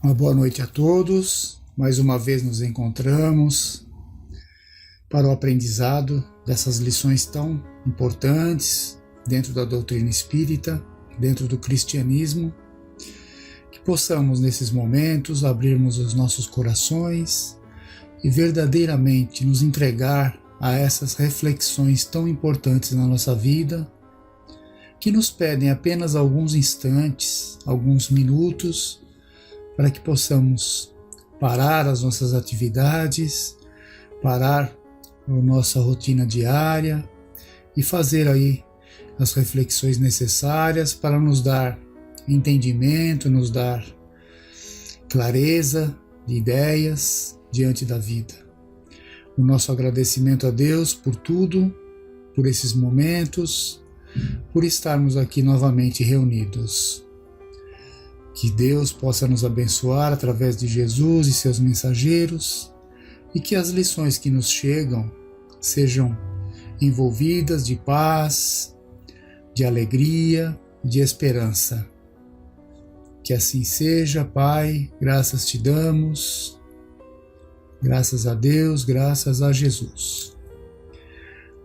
Uma boa noite a todos. Mais uma vez nos encontramos para o aprendizado dessas lições tão importantes dentro da doutrina espírita, dentro do cristianismo. Que possamos nesses momentos abrirmos os nossos corações e verdadeiramente nos entregar a essas reflexões tão importantes na nossa vida, que nos pedem apenas alguns instantes, alguns minutos, para que possamos parar as nossas atividades, parar a nossa rotina diária e fazer aí as reflexões necessárias para nos dar entendimento, nos dar clareza de ideias diante da vida. O nosso agradecimento a Deus por tudo, por esses momentos, por estarmos aqui novamente reunidos. Que Deus possa nos abençoar através de Jesus e seus mensageiros e que as lições que nos chegam sejam envolvidas de paz, de alegria, de esperança. Que assim seja, Pai, graças te damos, graças a Deus, graças a Jesus.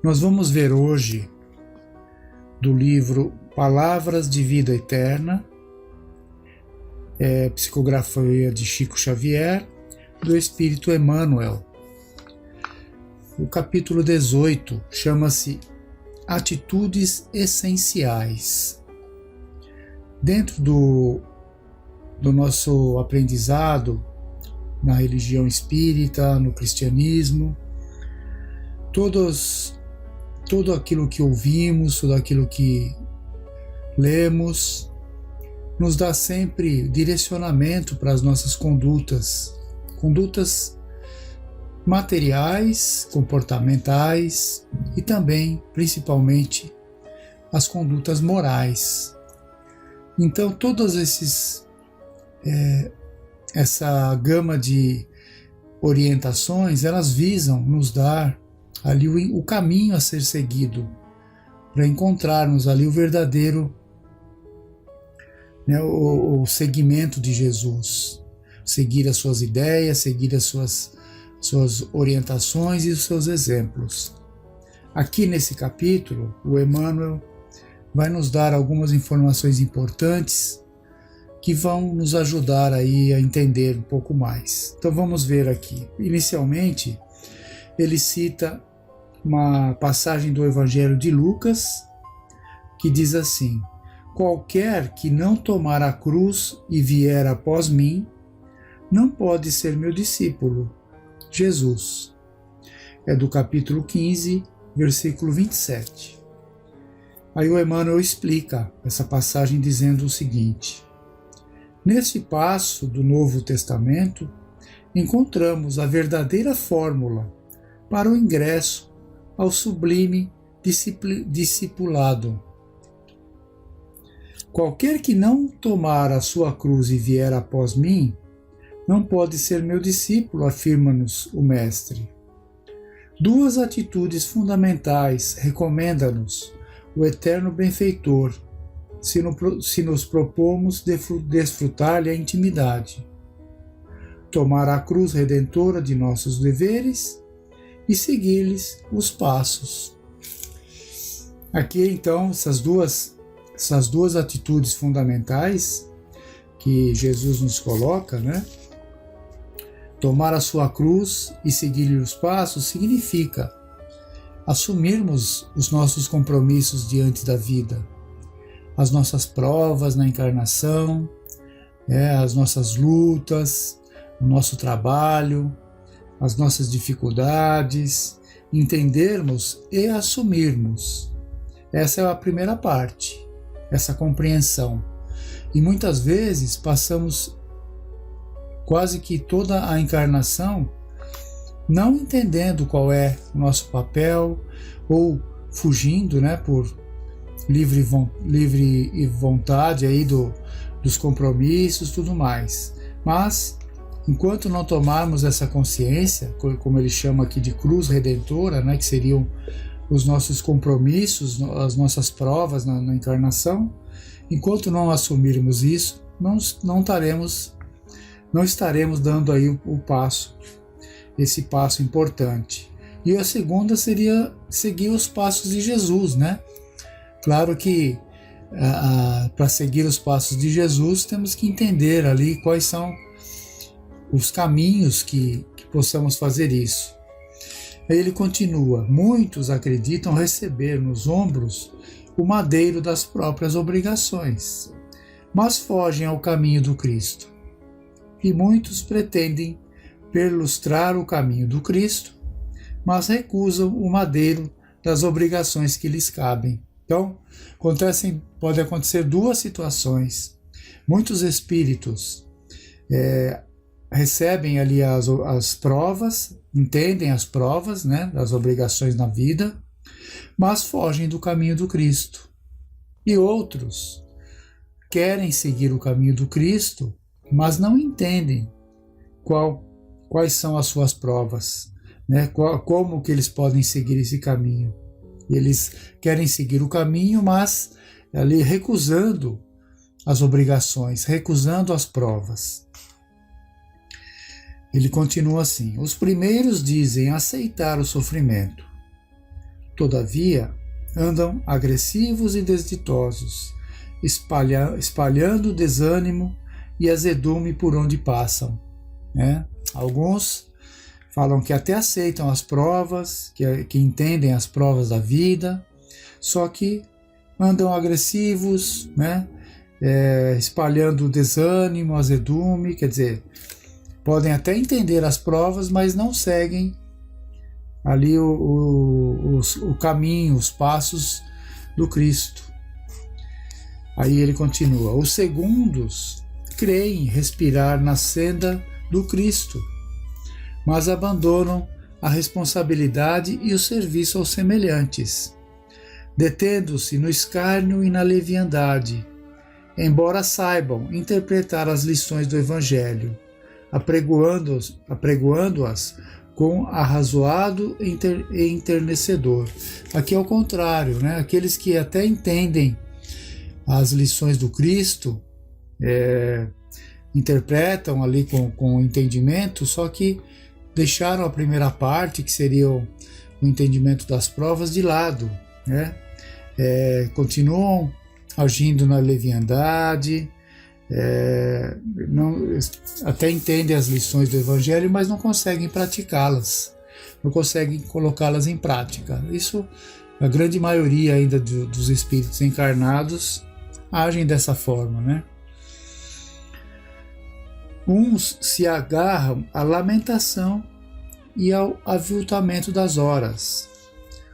Nós vamos ver hoje do livro Palavras de Vida Eterna, psicografia de Chico Xavier, do Espírito Emmanuel. O capítulo 18 chama-se Atitudes Essenciais. Dentro do nosso aprendizado na religião espírita, no cristianismo, tudo aquilo que ouvimos, tudo aquilo que lemos, nos dá sempre direcionamento para as nossas condutas materiais, comportamentais e também, principalmente, as condutas morais. Então, todas essa gama de orientações, elas visam nos dar ali o caminho a ser seguido para encontrarmos ali o verdadeiro, o seguimento de Jesus, seguir as suas ideias, seguir as suas orientações e os seus exemplos. Aqui nesse capítulo, o Emmanuel vai nos dar algumas informações importantes que vão nos ajudar aí a entender um pouco mais. Então vamos ver aqui. Inicialmente, ele cita uma passagem do Evangelho de Lucas que diz assim: qualquer que não tomar a cruz e vier após mim, não pode ser meu discípulo. Jesus. É do capítulo 15, versículo 27. Aí o Emmanuel explica essa passagem dizendo o seguinte: nesse passo do Novo Testamento, encontramos a verdadeira fórmula para o ingresso ao sublime discipulado. Qualquer que não tomar a sua cruz e vier após mim, não pode ser meu discípulo, afirma-nos o Mestre. Duas atitudes fundamentais recomenda-nos o eterno benfeitor, se nos propomos desfrutar-lhe a intimidade. Tomar a cruz redentora de nossos deveres e seguir-lhes os passos. Aqui, então, essas duas atitudes fundamentais que Jesus nos coloca, Tomar a sua cruz e seguir-lhe os passos significa assumirmos os nossos compromissos diante da vida, as nossas provas na encarnação, as nossas lutas, o nosso trabalho, as nossas dificuldades, entendermos e assumirmos. Essa é a primeira parte, essa compreensão. E muitas vezes passamos quase que toda a encarnação não entendendo qual é o nosso papel ou fugindo, por livre vontade aí dos compromissos, tudo mais. Mas enquanto não tomarmos essa consciência, como ele chama aqui de cruz redentora, que seriam os nossos compromissos, as nossas provas na encarnação, enquanto não assumirmos isso, não estaremos não estaremos dando aí o passo, esse passo importante. E a segunda seria seguir os passos de Jesus, né? Claro que para seguir os passos de Jesus temos que entender ali quais são os caminhos que possamos fazer isso. Aí ele continua: muitos acreditam receber nos ombros o madeiro das próprias obrigações, mas fogem ao caminho do Cristo. E muitos pretendem perlustrar o caminho do Cristo, mas recusam o madeiro das obrigações que lhes cabem. Então, pode acontecer duas situações. Muitos espíritos recebem ali as provas, entendem as provas, né, das obrigações na vida, mas fogem do caminho do Cristo. E outros querem seguir o caminho do Cristo, mas não entendem quais são as suas provas, né, como que eles podem seguir esse caminho. Eles querem seguir o caminho, mas ali recusando as obrigações, recusando as provas. Ele continua assim: os primeiros dizem aceitar o sofrimento. Todavia, andam agressivos e desditosos, espalhando desânimo e azedume por onde passam. Né? Alguns falam que até aceitam as provas, que entendem as provas da vida, só que andam agressivos, né? Espalhando desânimo, azedume, quer dizer, podem até entender as provas, mas não seguem ali o caminho, os passos do Cristo. Aí ele continua: os segundos creem respirar na senda do Cristo, mas abandonam a responsabilidade e o serviço aos semelhantes, detendo-se no escárnio e na leviandade, embora saibam interpretar as lições do Evangelho, apregoando-as com arrazoado e enternecedor. Aqui é o contrário, né? Aqueles que até entendem as lições do Cristo, interpretam ali com entendimento, só que deixaram a primeira parte, que seria o entendimento das provas, de lado, né? Continuam agindo na leviandade, até entendem as lições do Evangelho, mas não conseguem praticá-las, não conseguem colocá-las em prática. Isso, a grande maioria ainda dos espíritos encarnados agem dessa forma, né? Uns se agarram à lamentação e ao aviltamento das horas.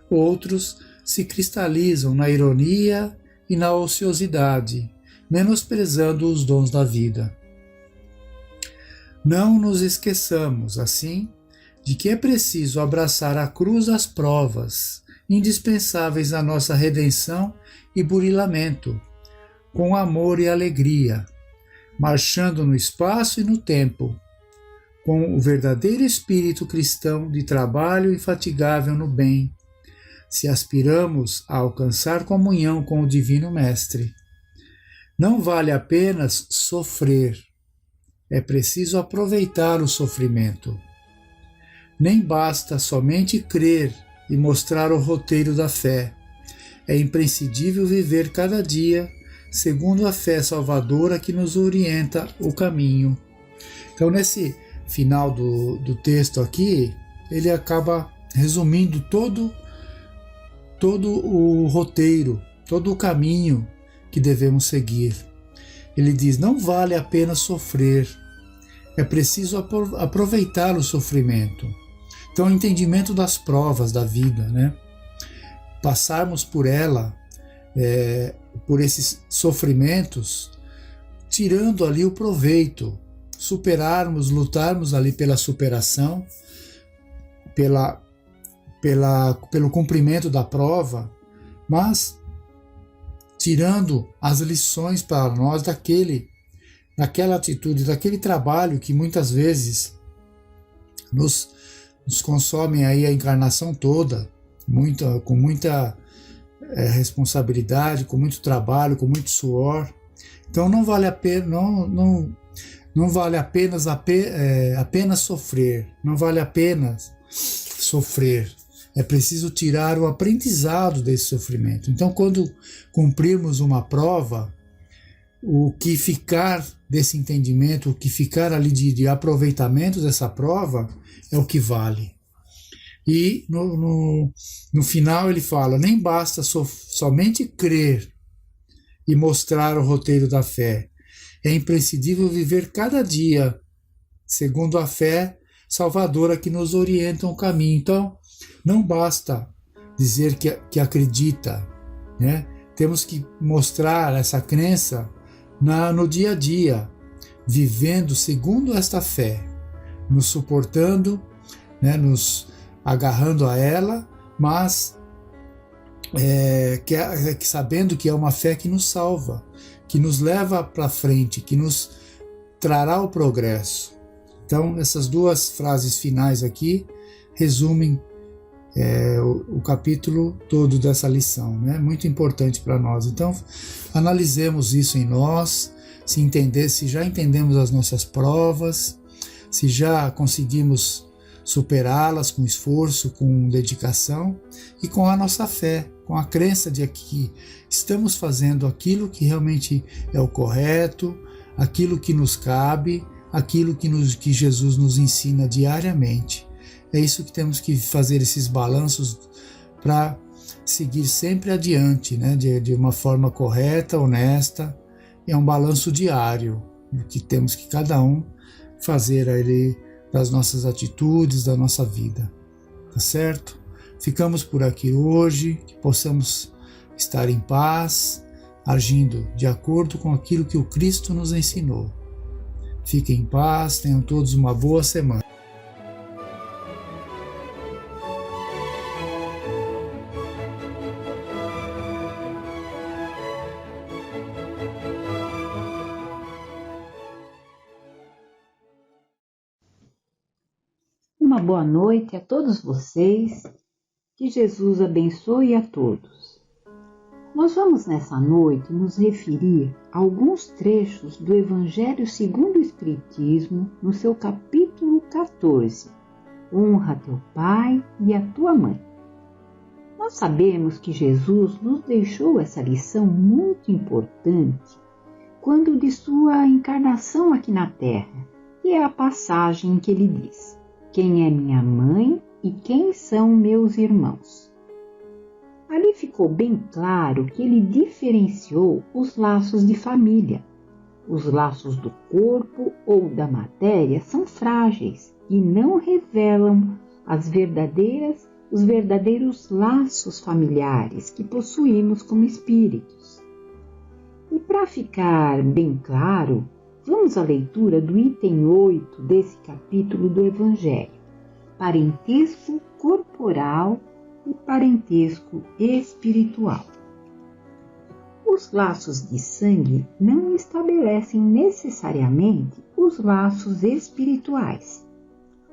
Outros se cristalizam na ironia e na ociosidade, menosprezando os dons da vida. Não nos esqueçamos, assim, de que é preciso abraçar a cruz das provas, indispensáveis à nossa redenção e burilamento, com amor e alegria, marchando no espaço e no tempo, com o verdadeiro espírito cristão de trabalho infatigável no bem, se aspiramos a alcançar comunhão com o Divino Mestre. Não vale apenas sofrer, é preciso aproveitar o sofrimento. Nem basta somente crer e mostrar o roteiro da fé. É imprescindível viver cada dia segundo a fé salvadora que nos orienta o caminho. Então, nesse final do texto aqui, ele acaba resumindo todo o roteiro, todo o caminho que devemos seguir. Ele diz: não vale a pena sofrer, é preciso aproveitar o sofrimento. Então, o entendimento das provas da vida, né? Passarmos por ela, por esses sofrimentos, tirando ali o proveito, superarmos, lutarmos ali pela superação, pelo cumprimento da prova, mas tirando as lições para nós daquela atitude, daquele trabalho que muitas vezes nos consome aí a encarnação toda, com muita responsabilidade, com muito trabalho, com muito suor. Então não vale a pena, Não vale apenas sofrer, não vale apenas sofrer. É preciso tirar o aprendizado desse sofrimento. Então, quando cumprirmos uma prova, o que ficar desse entendimento, o que ficar ali de aproveitamento dessa prova, é o que vale. E no final ele fala, nem basta somente crer e mostrar o roteiro da fé. É imprescindível viver cada dia, segundo a fé salvadora que nos orienta o caminho. Então, não basta dizer que acredita, né? Temos que mostrar essa crença no dia a dia, vivendo segundo esta fé, nos suportando, né? Nos agarrando a ela, mas sabendo que é uma fé que nos salva, que nos leva para frente, que nos trará o progresso. Então, essas duas frases finais aqui resumem o capítulo todo dessa lição, né? Muito importante para nós. Então, analisemos isso em nós, se já entendemos as nossas provas, se já conseguimos superá-las com esforço, com dedicação e com a nossa fé, com a crença de que estamos fazendo aquilo que realmente é o correto, aquilo que nos cabe, aquilo que Jesus nos ensina diariamente. É isso que temos que fazer, esses balanços para seguir sempre adiante, né? De uma forma correta, honesta. É um balanço diário, que temos que cada um fazer ali das nossas atitudes, da nossa vida. Tá certo? Ficamos por aqui hoje, que possamos estar em paz, agindo de acordo com aquilo que o Cristo nos ensinou. Fiquem em paz, tenham todos uma boa semana. Uma boa noite a todos vocês, que Jesus abençoe a todos. Nós vamos nessa noite nos referir a alguns trechos do Evangelho segundo o Espiritismo, no seu capítulo 14, Honra teu pai e a tua mãe. Nós sabemos que Jesus nos deixou essa lição muito importante quando de sua encarnação aqui na Terra, que é a passagem que ele diz: quem é minha mãe e quem são meus irmãos? Ali ficou bem claro que ele diferenciou os laços de família. Os laços do corpo ou da matéria são frágeis e não revelam os verdadeiros laços familiares que possuímos como espíritos. E para ficar bem claro, vamos à leitura do item 8 desse capítulo do Evangelho: parentesco corporal e parentesco espiritual. Os laços de sangue não estabelecem necessariamente os laços espirituais.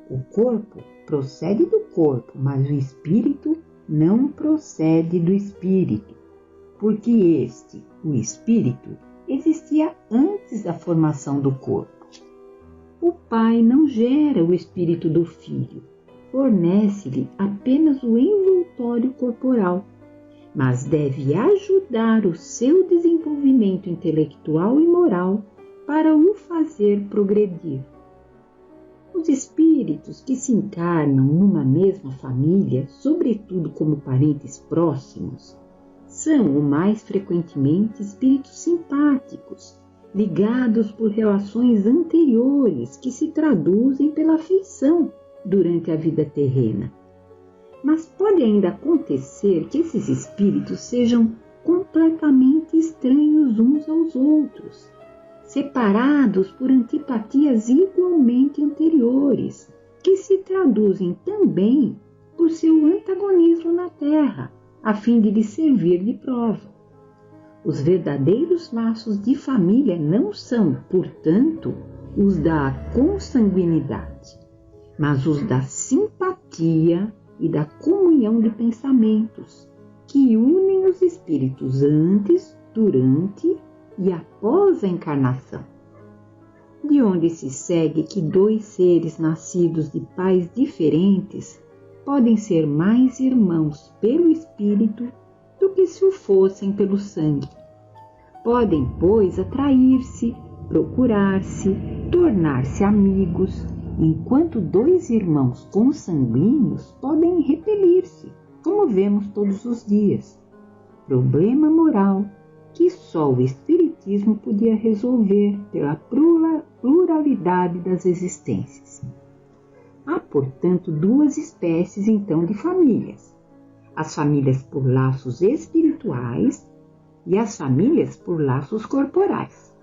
O corpo procede do corpo, mas o espírito não procede do espírito, porque o espírito, existia antes da formação do corpo. O pai não gera o espírito do filho, fornece-lhe apenas o envoltório corporal, mas deve ajudar o seu desenvolvimento intelectual e moral para o fazer progredir. Os espíritos que se encarnam numa mesma família, sobretudo como parentes próximos, são o mais frequentemente espíritos simpáticos, ligados por relações anteriores que se traduzem pela afeição durante a vida terrena. Mas pode ainda acontecer que esses espíritos sejam completamente estranhos uns aos outros, separados por antipatias igualmente anteriores, que se traduzem também por seu antagonismo na Terra, a fim de lhe servir de prova. Os verdadeiros laços de família não são, portanto, os da consanguinidade, mas os da simpatia e da comunhão de pensamentos, que unem os espíritos antes, durante e após a encarnação. de onde se segue que dois seres nascidos de pais diferentes podem ser mais irmãos pelo espírito do que se o fossem pelo sangue. Podem, pois, atrair-se, procurar-se, tornar-se amigos, enquanto dois irmãos consanguíneos podem repelir-se, como vemos todos os dias. Problema moral que só o Espiritismo podia resolver pela pluralidade das existências. Há, portanto, duas espécies, então, de famílias. As famílias por laços espirituais e as famílias por laços corporais.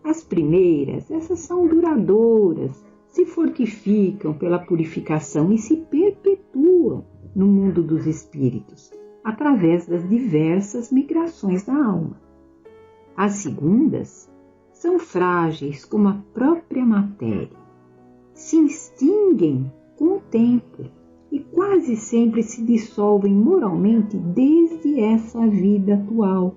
As primeiras, essas são duradouras, se fortificam pela purificação e se perpetuam no mundo dos espíritos, através das diversas migrações da alma. As segundas são frágeis como a própria matéria, se extinguem com o tempo e quase sempre se dissolvem moralmente desde essa vida atual.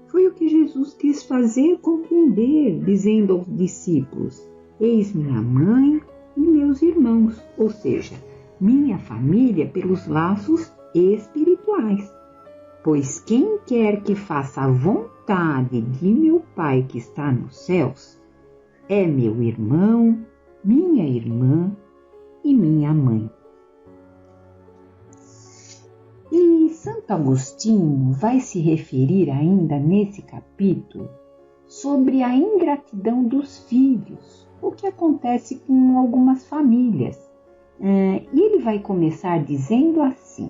Foi o que Jesus quis fazer compreender, dizendo aos discípulos: eis minha mãe e meus irmãos, ou seja, minha família pelos laços espirituais. Pois quem quer que faça a vontade de meu Pai que está nos céus, é meu irmão, minha irmã e minha mãe. E Santo Agostinho vai se referir ainda nesse capítulo sobre a ingratidão dos filhos, o que acontece com algumas famílias. E ele vai começar dizendo assim: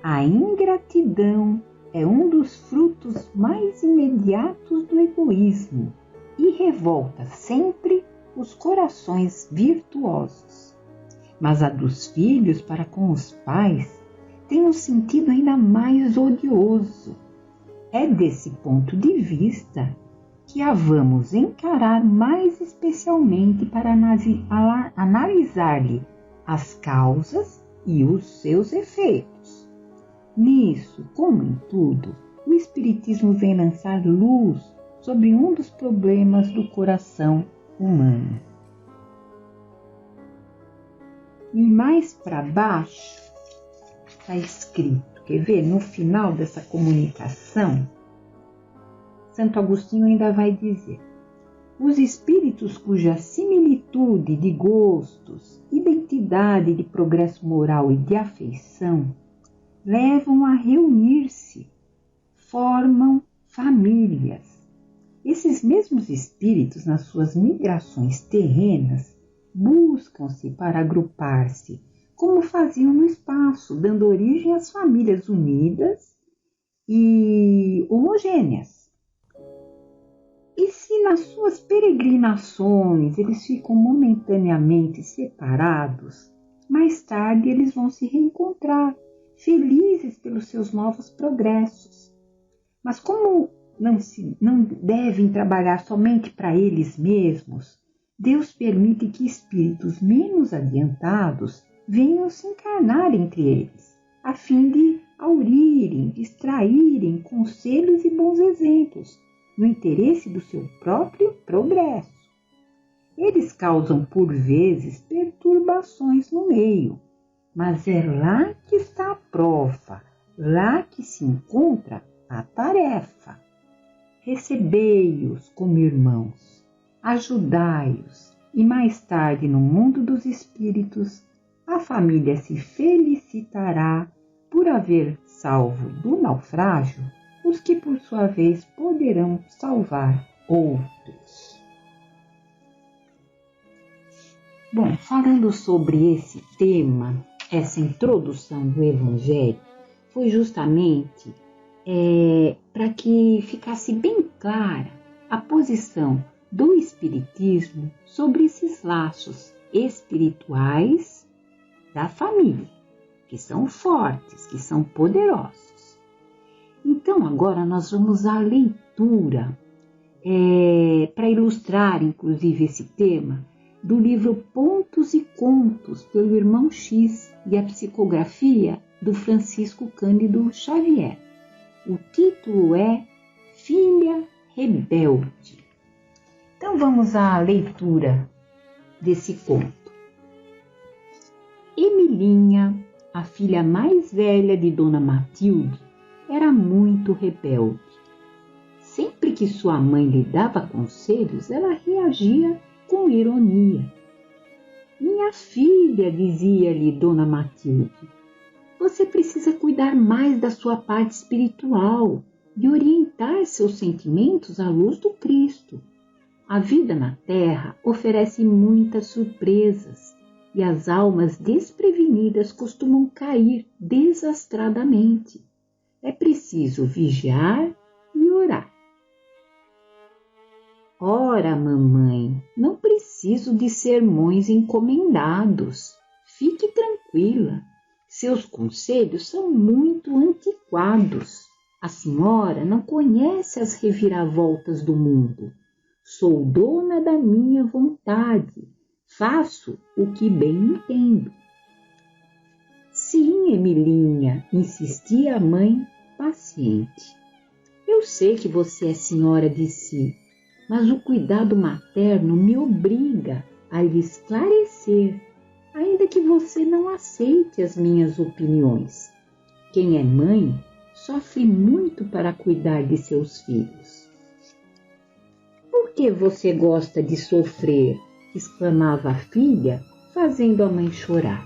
a ingratidão é um dos frutos mais imediatos do egoísmo e revolta sempre os corações virtuosos. Mas a dos filhos para com os pais tem um sentido ainda mais odioso. É desse ponto de vista que a vamos encarar mais especialmente para analisar-lhe as causas e os seus efeitos. Nisso, como em tudo, o Espiritismo vem lançar luz sobre um dos problemas do coração humano. E mais para baixo está escrito, quer ver? No final dessa comunicação, Santo Agostinho ainda vai dizer: os espíritos cuja similitude de gostos, identidade de progresso moral e de afeição levam a reunir-se, formam famílias. Esses mesmos espíritos, nas suas migrações terrenas, buscam-se para agrupar-se, como faziam no espaço, dando origem às famílias unidas e homogêneas. E se nas suas peregrinações eles ficam momentaneamente separados, mais tarde eles vão se reencontrar, felizes pelos seus novos progressos. Mas como não devem trabalhar somente para eles mesmos, Deus permite que espíritos menos adiantados venham se encarnar entre eles, a fim de aurirem, distraírem conselhos e bons exemplos, no interesse do seu próprio progresso. Eles causam, por vezes, perturbações no meio, mas é lá que está a prova, lá que se encontra a tarefa. Recebei-os como irmãos, ajudai-os, e mais tarde, no mundo dos espíritos, a família se felicitará por haver salvo do naufrágio os que, por sua vez, poderão salvar outros. Bom, falando sobre esse tema, essa introdução do Evangelho, foi justamente para que ficasse bem clara a posição do Espiritismo sobre esses laços espirituais da família, que são fortes, que são poderosos. Então, agora nós vamos à leitura, para ilustrar, inclusive, esse tema, do livro Pontos e Contos, pelo Irmão X, e a psicografia do Francisco Cândido Xavier. O título é Filha Rebelde. Então vamos à leitura desse conto. Emilinha, a filha mais velha de Dona Matilde, era muito rebelde. Sempre que sua mãe lhe dava conselhos, ela reagia com ironia. Minha filha, dizia-lhe Dona Matilde, você precisa cuidar mais da sua parte espiritual e orientar seus sentimentos à luz do Cristo. A vida na Terra oferece muitas surpresas e as almas desprevenidas costumam cair desastradamente. É preciso vigiar e orar. Ora, mamãe, não preciso de sermões encomendados. Fique tranquila. Seus conselhos são muito antiquados. A senhora não conhece as reviravoltas do mundo. Sou dona da minha vontade. Faço o que bem entendo. Sim, Emilinha, insistia a mãe, paciente. Eu sei que você é senhora de si, mas o cuidado materno me obriga a lhe esclarecer, ainda que você não aceite as minhas opiniões. Quem é mãe sofre muito para cuidar de seus filhos. Por que você gosta de sofrer? Exclamava a filha, fazendo a mãe chorar.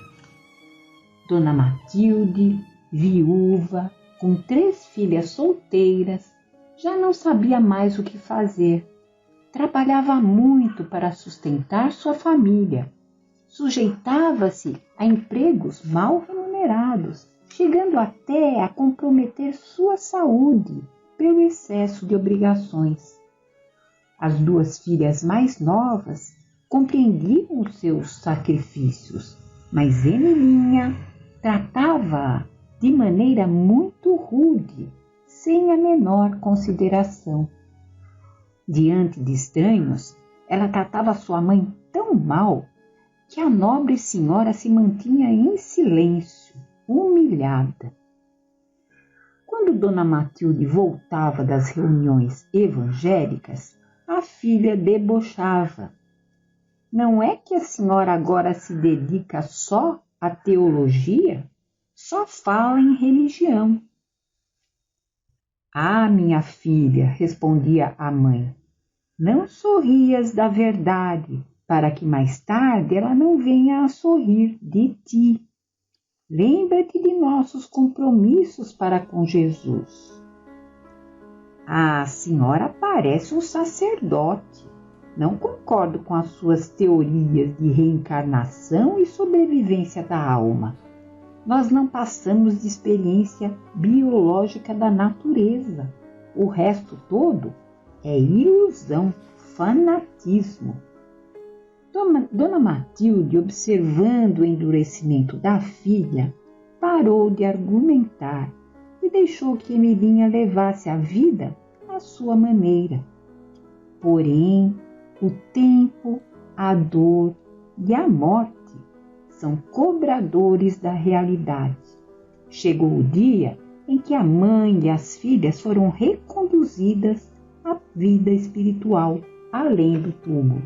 Dona Matilde, viúva, com 3 filhas solteiras, já não sabia mais o que fazer. Trabalhava muito para sustentar sua família. Sujeitava-se a empregos mal remunerados, chegando até a comprometer sua saúde pelo excesso de obrigações. As 2 filhas mais novas compreendiam os seus sacrifícios, mas Emilinha tratava-a de maneira muito rude, sem a menor consideração. Diante de estranhos, ela tratava sua mãe tão mal que a nobre senhora se mantinha em silêncio, humilhada. Quando Dona Matilde voltava das reuniões evangélicas, a filha debochava. Não é que a senhora agora se dedica só à teologia? Só fala em religião. Ah, minha filha, respondia a mãe, não sorrias da verdade, para que mais tarde ela não venha a sorrir de ti. Lembra-te de nossos compromissos para com Jesus. A senhora parece um sacerdote. Não concordo com as suas teorias de reencarnação e sobrevivência da alma. Nós não passamos de experiência biológica da natureza. O resto todo é ilusão, fanatismo. Dona Matilde, observando o endurecimento da filha, parou de argumentar e deixou que Emilinha levasse a vida à sua maneira. Porém, o tempo, a dor e a morte são cobradores da realidade. Chegou o dia em que a mãe e as filhas foram reconduzidas à vida espiritual, além do túmulo.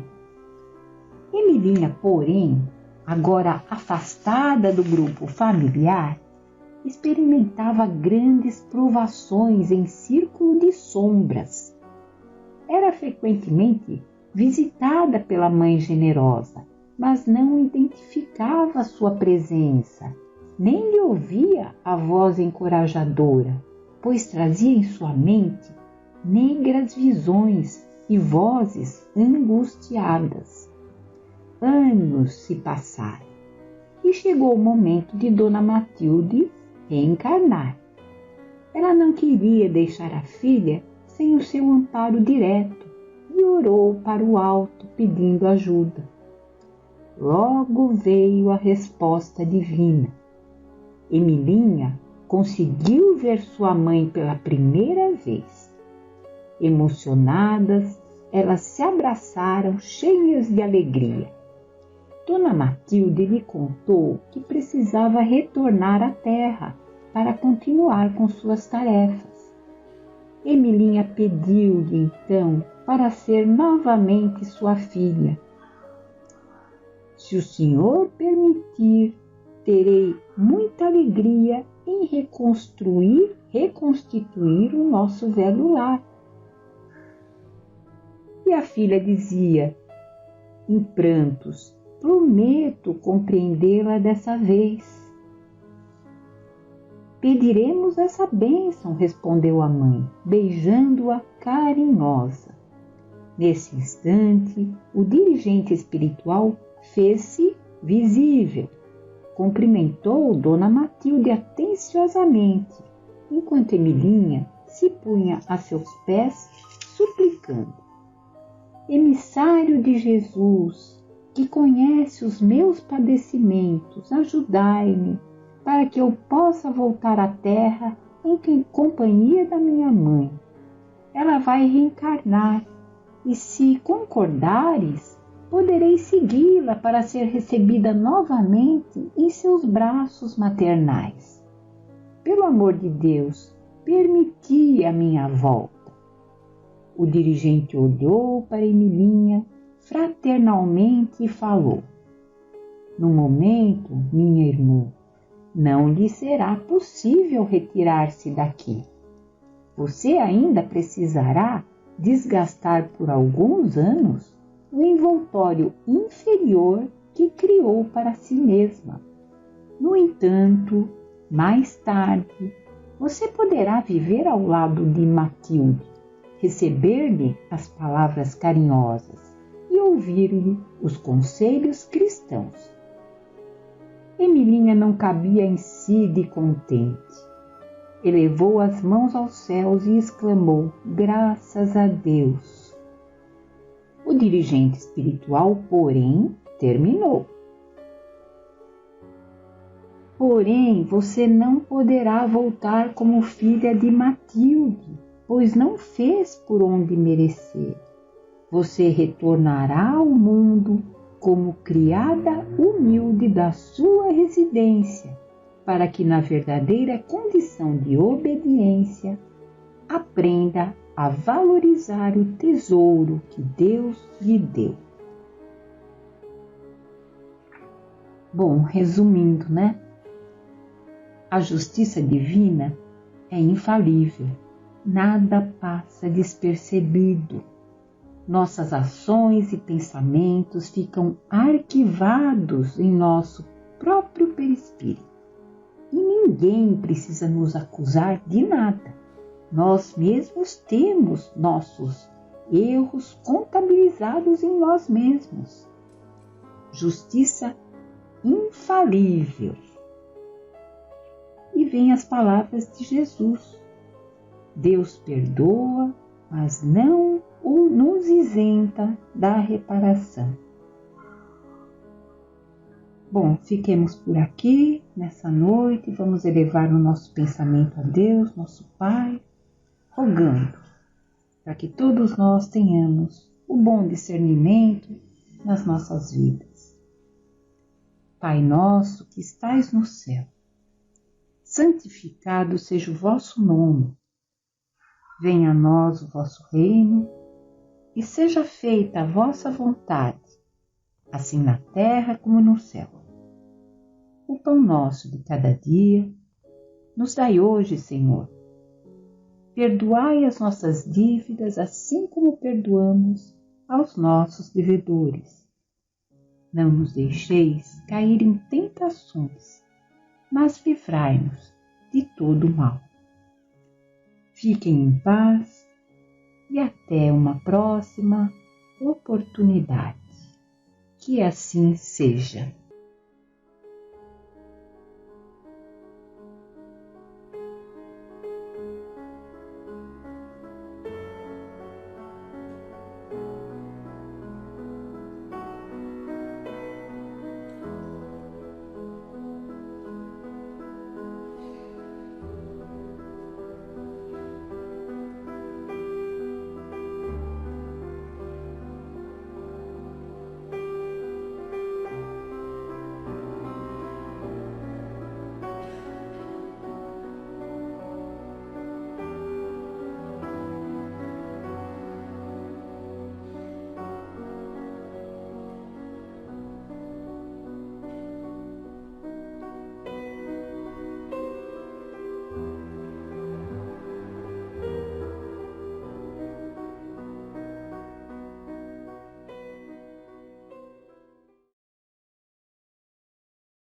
Emilinha, porém, agora afastada do grupo familiar, experimentava grandes provações em círculo de sombras. Era frequentemente visitada pela mãe generosa, mas não identificava sua presença, nem lhe ouvia a voz encorajadora, pois trazia em sua mente negras visões e vozes angustiadas. Anos se passaram e chegou o momento de Dona Matilde reencarnar. Ela não queria deixar a filha sem o seu amparo direto e orou para o alto pedindo ajuda. Logo veio a resposta divina. Emilinha conseguiu ver sua mãe pela primeira vez. Emocionadas, elas se abraçaram cheias de alegria. Dona Matilde lhe contou que precisava retornar à terra para continuar com suas tarefas. Emilinha pediu-lhe então para ser novamente sua filha. Se o senhor permitir, terei muita alegria em reconstituir o nosso velho lar. E a filha dizia, em prantos, prometo compreendê-la dessa vez. Pediremos essa bênção, respondeu a mãe, beijando-a carinhosa. Nesse instante, o dirigente espiritual fez-se visível. Cumprimentou Dona Matilde atenciosamente, enquanto Emilinha se punha a seus pés, suplicando. Emissário de Jesus, que conhece os meus padecimentos, ajudai-me, para que eu possa voltar à terra em companhia da minha mãe. Ela vai reencarnar, e se concordares, poderei segui-la para ser recebida novamente em seus braços maternais. Pelo amor de Deus, permiti a minha volta. O dirigente olhou para Emilinha fraternalmente e falou. No momento, minha irmã, não lhe será possível retirar-se daqui. Você ainda precisará desgastar por alguns anos o envoltório inferior que criou para si mesma. No entanto, mais tarde, você poderá viver ao lado de Matilde, receber-lhe as palavras carinhosas e ouvir-lhe os conselhos cristãos. Emilinha não cabia em si de contente. Elevou as mãos aos céus e exclamou, graças a Deus. O dirigente espiritual, porém, terminou. Porém, você não poderá voltar como filha de Matilde, pois não fez por onde merecer. Você retornará ao mundo como criada humilde da sua residência, para que na verdadeira condição de obediência aprenda a valorizar o tesouro que Deus lhe deu. Bom, resumindo, né? A justiça divina é infalível, nada passa despercebido. Nossas ações e pensamentos ficam arquivados em nosso próprio perispírito. E ninguém precisa nos acusar de nada. Nós mesmos temos nossos erros contabilizados em nós mesmos. Justiça infalível. E vem as palavras de Jesus. Deus perdoa, mas não nos isenta da reparação. Bom, fiquemos por aqui nessa noite, vamos elevar o nosso pensamento a Deus, nosso Pai, rogando para que todos nós tenhamos o bom discernimento nas nossas vidas. Pai nosso que estais no céu, santificado seja o vosso nome. Venha a nós o vosso reino e seja feita a vossa vontade, assim na terra como no céu. O pão nosso de cada dia nos dai hoje, Senhor. Perdoai as nossas dívidas, assim como perdoamos aos nossos devedores. Não nos deixeis cair em tentações, mas livrai-nos de todo o mal. Fiquem em paz e até uma próxima oportunidade. Que assim seja.